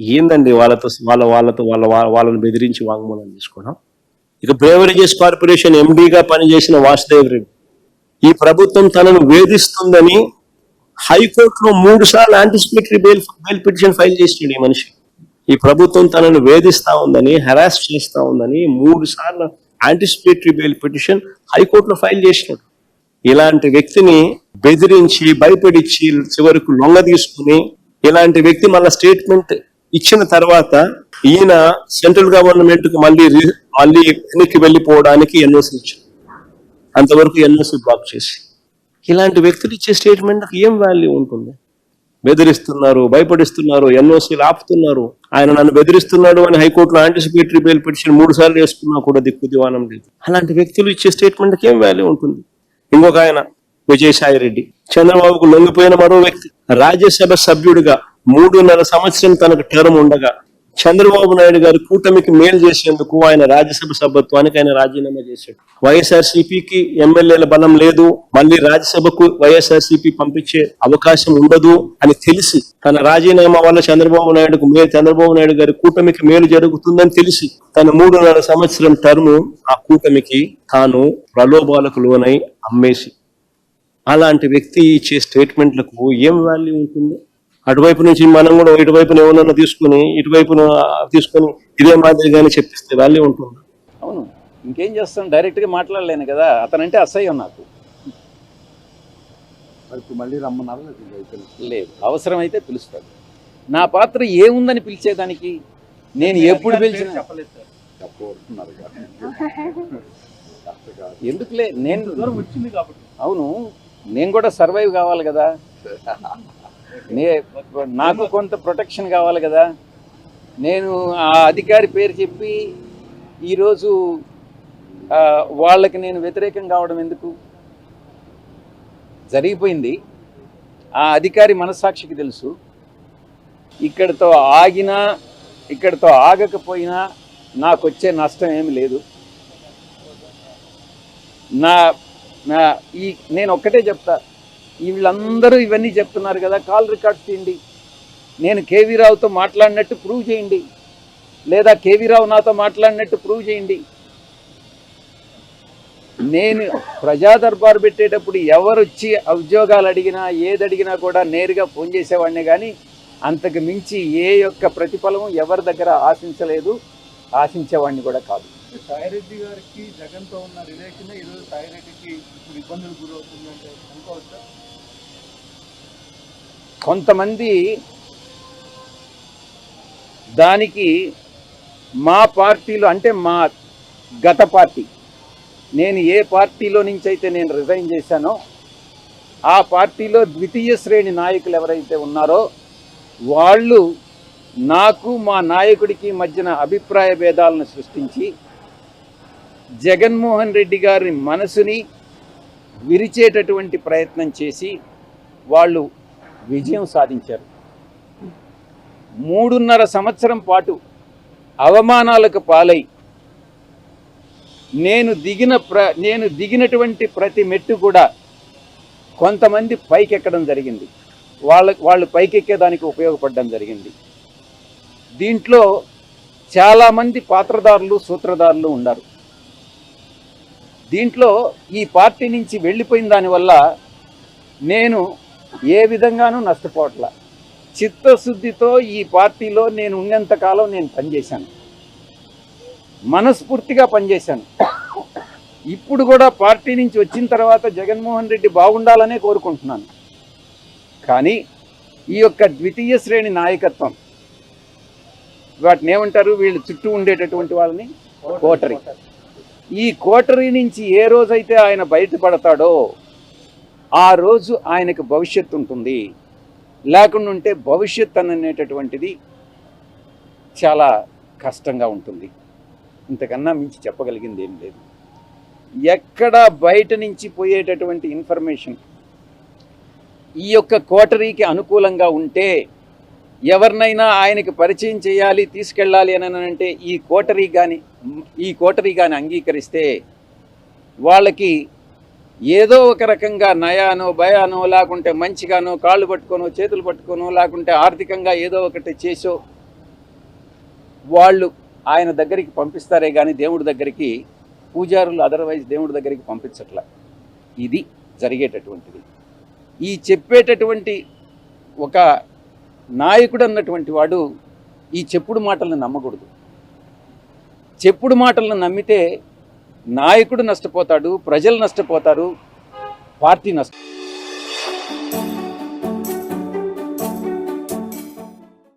ఏందండి వాళ్ళని బెదిరించి వాంగ్మూలం తీసుకోవడం. ఇక బ్రేవరేజెస్ కార్పొరేషన్ ఎండీగా పనిచేసిన వాసుదేవ్ రెడ్డి ఈ ప్రభుత్వం తనను వేధిస్తుందని హైకోర్టులో 3 సార్లు యాంటిసిపేటరీ బెయిల్ పిటిషన్ ఫైల్ చేసిండు ఈ మనిషి. ఈ ప్రభుత్వం తనను వేధిస్తా ఉందని, హెరాస్ చేస్తా ఉందని 3 సార్లు యాంటిసిపేటరీ బెయిల్ పిటిషన్ హైకోర్టులో ఫైల్ చేసినాడు. ఇలాంటి వ్యక్తిని బెదిరించి భయపడిచ్చి చివరకు లొంగ తీసుకుని ఇలాంటి వ్యక్తి మళ్ళీ స్టేట్మెంట్ ఇచ్చిన తర్వాత ఈయన సెంట్రల్ గవర్నమెంట్ కు మళ్ళీ వెనక్కి వెళ్ళిపోవడానికి ఎన్ఓసి ఇచ్చారు. అంతవరకు ఎన్ఓసి బ్లాక్ చేసి ఇలాంటి వ్యక్తులు ఇచ్చే స్టేట్మెంట్ ఏం వాల్యూ ఉంటుంది? బెదిరిస్తున్నారు, భయపడిస్తున్నారు, ఎన్ఓసీలు ఆపుతున్నారు. ఆయన నన్ను బెదిరిస్తున్నాడు అని హైకోర్టులో యాంటిసిపేటరీ బెయిల్ పిటిషన్ 3 సార్లు వేసుకున్నా కూడా దిక్కు దివానం లేదు. అలాంటి వ్యక్తులు ఇచ్చే స్టేట్మెంట్కి ఏం వాల్యూ ఉంటుంది? ఇంకొక ఆయన విజయసాయి రెడ్డి, చంద్రబాబుకు లొంగిపోయిన మరో వ్యక్తి, రాజ్యసభ సభ్యుడిగా 3.5 సంవత్సరం తనకు టర్మ్ ఉండగా చంద్రబాబు నాయుడు గారు కూటమికి మేలు చేసేందుకు ఆయన రాజ్యసభ సభ్యత్వానికి ఆయన రాజీనామా చేశాడు. వైఎస్ఆర్సీపీకి ఎమ్మెల్యేల బలం లేదు, మళ్ళీ రాజ్యసభకు వైఎస్ఆర్సీపీ పంపించే అవకాశం ఉండదు అని తెలిసి తన రాజీనామా వల్ల చంద్రబాబు నాయుడు గారి కూటమికి మేలు జరుగుతుందని తెలిసి తన 3.5 సంవత్సరం టర్మ్ ఆ కూటమికి తాను ప్రలోభాలకు లోనై అమ్మేసి అలాంటి వ్యక్తి ఇచ్చే స్టేట్మెంట్లకు ఏం వాల్యూ ఉంటుంది? అటువైపు నుంచి మనం కూడా ఇటువైపున ఏమన్నా తీసుకుని ఇటువైపున తీసుకొని ఇదే మాదిరిగానే చెప్పిస్తే వాల్యూ ఉంటుంది. అవును, ఇంకేం చేస్తాను, డైరెక్ట్గా మాట్లాడలేను కదా. అతనంటే అసహ్యం నాకు. మళ్ళీ రమ్మన్నారు లేదు, అవసరమైతే పిలుస్తాడు. నా పాత్ర ఏముందని పిలిచేదానికి? నేను ఎప్పుడు పిలిచిన ఎందుకులే, నేను వచ్చింది కాబట్టి. అవును, నేను కూడా సర్వైవ్ కావాలి కదా, నాకు కొంత ప్రొటెక్షన్ కావాలి కదా. నేను ఆ అధికారి పేరు చెప్పి ఈరోజు వాళ్ళకి నేను వ్యతిరేకం కావడం ఎందుకు? జరిగిపోయింది. ఆ అధికారి మనస్సాక్షికి తెలుసు. ఇక్కడితో ఆగినా ఇక్కడితో ఆగకపోయినా నాకు వచ్చే నష్టం ఏమి లేదు. నేను ఒక్కటే చెప్తా, వీళ్ళందరూ ఇవన్నీ చెప్తున్నారు కదా, కాల్ రికార్డ్స్ తీయండి. నేను కేవీ రావుతో మాట్లాడినట్టు ప్రూవ్ చేయండి, లేదా కేవీ రావు నాతో మాట్లాడినట్టు ప్రూవ్ చేయండి. నేను ప్రజా దర్బారు పెట్టేటప్పుడు ఎవరు వచ్చి ఉద్యోగాలు అడిగినా ఏది అడిగినా కూడా నేరుగా ఫోన్ చేసేవాడిని, కానీ అంతకు మించి ఏ యొక్క ప్రతిఫలం ఎవరి దగ్గర ఆశించలేదు, ఆశించేవాడిని కూడా కాదు. సాయిరెడ్డి గారికి జగన్తో ఉన్న రిలేషన్ ఈరోజు సాయిరెడ్డికి ఇప్పుడు ఇబ్బందులు గురవుతుందంటే అనుకోవచ్చా? కొంతమంది దానికి మా పార్టీలో, అంటే మా గత పార్టీ, నేను ఏ పార్టీలో నుంచి అయితే నేను రిజైన్ చేశానో ఆ పార్టీలో ద్వితీయ శ్రేణి నాయకులు ఎవరైతే ఉన్నారో వాళ్ళు నాకు మా నాయకుడికి మధ్యన అభిప్రాయ భేదాలను సృష్టించి జగన్మోహన్ రెడ్డి గారి మనసుని విరిచేటటువంటి ప్రయత్నం చేసి వాళ్ళు విజయం సాధించారు. 3.5 సంవత్సరం పాటు అవమానాలకు పాలై నేను దిగినటువంటి ప్రతి మెట్టు కూడా కొంతమంది పైకెక్కడం జరిగింది, వాళ్ళు పైకెక్కేదానికి ఉపయోగపడడం జరిగింది. దీంట్లో చాలామంది పాత్రదారులు, సూత్రధారులు ఉన్నారు. దీంట్లో ఈ పార్టీ నుంచి వెళ్ళిపోయిన దానివల్ల నేను ఏ విధంగానూ నష్టపోవట్లా. చిత్తశుద్ధితో ఈ పార్టీలో నేను ఉన్నంతకాలం నేను పనిచేశాను, మనస్ఫూర్తిగా పనిచేశాను. ఇప్పుడు కూడా పార్టీ నుంచి వచ్చిన తర్వాత జగన్మోహన్ రెడ్డి బాగుండాలనే కోరుకుంటున్నాను. కానీ ఈ యొక్క ద్వితీయ శ్రేణి నాయకత్వం, వాటిని ఏమంటారు, వీళ్ళు చుట్టూ ఉండేటటువంటి వాళ్ళని కోటరీ. ఈ కోటరీ నుంచి ఏ రోజైతే ఆయన బయటపడతాడో ఆ రోజు ఆయనకు భవిష్యత్తు ఉంటుంది. లేకుండా ఉంటే భవిష్యత్ అనేటటువంటిది చాలా కష్టంగా ఉంటుంది. ఇంతకన్నా మించి చెప్పగలిగింది ఏం లేదు. ఎక్కడ బయట నుంచి పోయేటటువంటి ఇన్ఫర్మేషన్ ఈ యొక్క కోటరీకి అనుకూలంగా ఉంటే, ఎవరినైనా ఆయనకి పరిచయం చేయాలి, తీసుకెళ్ళాలి అని అంటే ఈ కోటరీ కానీ అంగీకరిస్తే వాళ్ళకి ఏదో ఒక రకంగా నయానో భయానో, లేకుంటే మంచిగానో కాళ్ళు పట్టుకోనో చేతులు పట్టుకోనో, లేకుంటే ఆర్థికంగా ఏదో ఒకటి చేసో వాళ్ళు ఆయన దగ్గరికి పంపిస్తారే కానీ దేవుడి దగ్గరికి పూజారులు అదర్వైజ్ దేవుడి దగ్గరికి పంపించట్ల. ఇది జరిగేటటువంటిది. ఈ చెప్పేటటువంటి ఒక నాయకుడు అన్నటువంటి వాడు ఈ చెప్పుడు మాటలను నమ్మకూడదు. చెప్పుడు మాటలను నమ్మితే నాయకుడు నష్టపోతాడు, ప్రజలు నష్టపోతారు, పార్టీ నష్టం.